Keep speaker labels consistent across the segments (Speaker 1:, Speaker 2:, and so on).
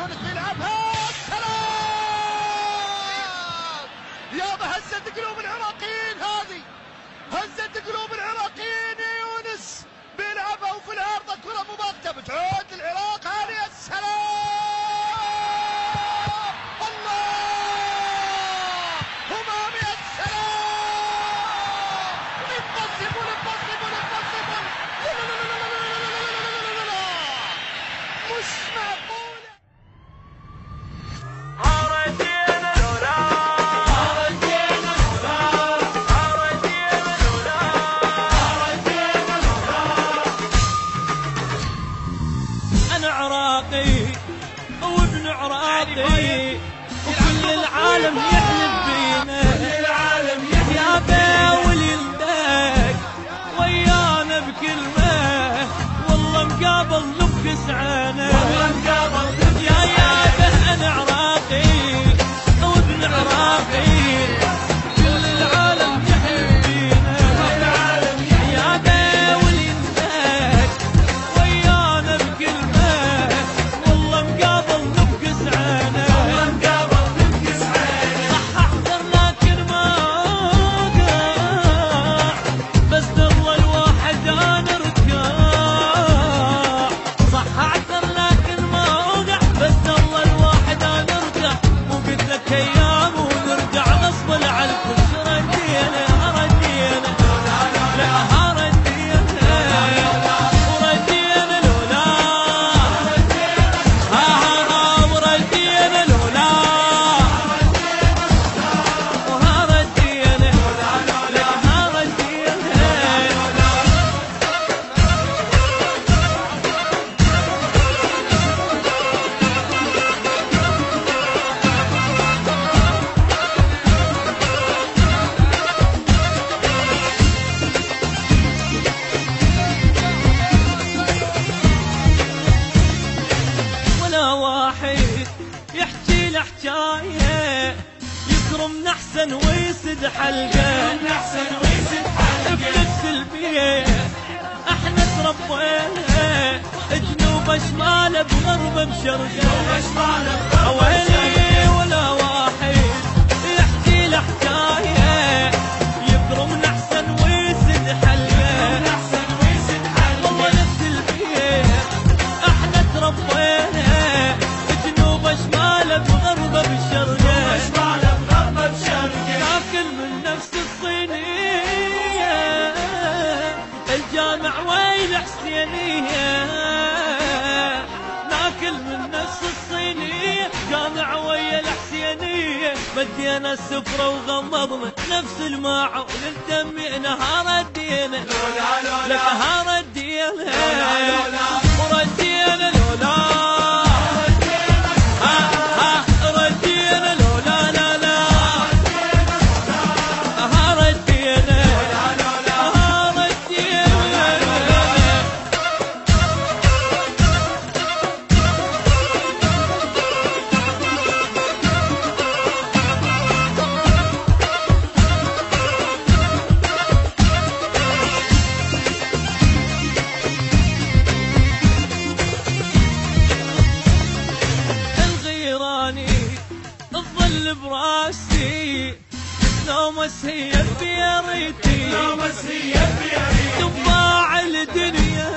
Speaker 1: يونس بيلعبها سلام. يابا هزت قلوب العراقيين، هذه هزت قلوب العراقيين يا يونس. بيلعبها وفي العارضة كرة مباغتة بتعود للعراق. هذه السلام، الله همامي السلام. امبوسيبل امبوسيبل امبوسيبل، مش معقولة.
Speaker 2: أنا عراقي وابن عراقي وكل العالم يحلف بينا، يا باول يلدك ويانا بكلمة، والله مقابل نبكس عينه. يا به أنا عراقي وابن عراقي كل العالم يحلف بينا، يا باول يلدك ويانا بكلمة، والله مقابل نبكس عينه. صح احذر لكن ما اوقع، بس تظل الواحد انا ارتاح. صح احذر لكن ما اوقع، بس تظل الواحد انا ارتاح. وقلت لك ايام ونرجع غصب على الكل. ردينا ردينا لا ردينا وردينا لولا وردينا لولا وردينا لك ردينا. ولا واحد يحكي له حكايه يكرم احسن ويسد حلقه، بنفس البيت احنا تربينا، جنوب شمال بغرب بشرقه. ويلي ولا واحد يحكي له حكايه يكرم احسن ويسد حلقه، والله نفس البيت احنا تربينا، جنوب شمال بغرب بالشرقه. ناكل من نفس الصينيه، الجامع ويل حسينيه. ناكل من نفس الصينيه، جامع ويا الحسينيه. بدينا السفره وغمضنا نفس الماعون، التمينا ردينا لك ردينا وردينا لولا ردينا لولا لا لا ردينا الظل براسي، نومس هي بيريتي، تنباع الدنيا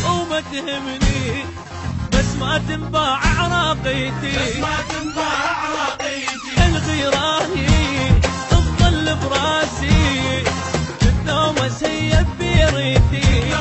Speaker 2: وما تهمني، بس ما تنباع عراقيتي. الغيراني الظل براسي، نومس هي بيريتي،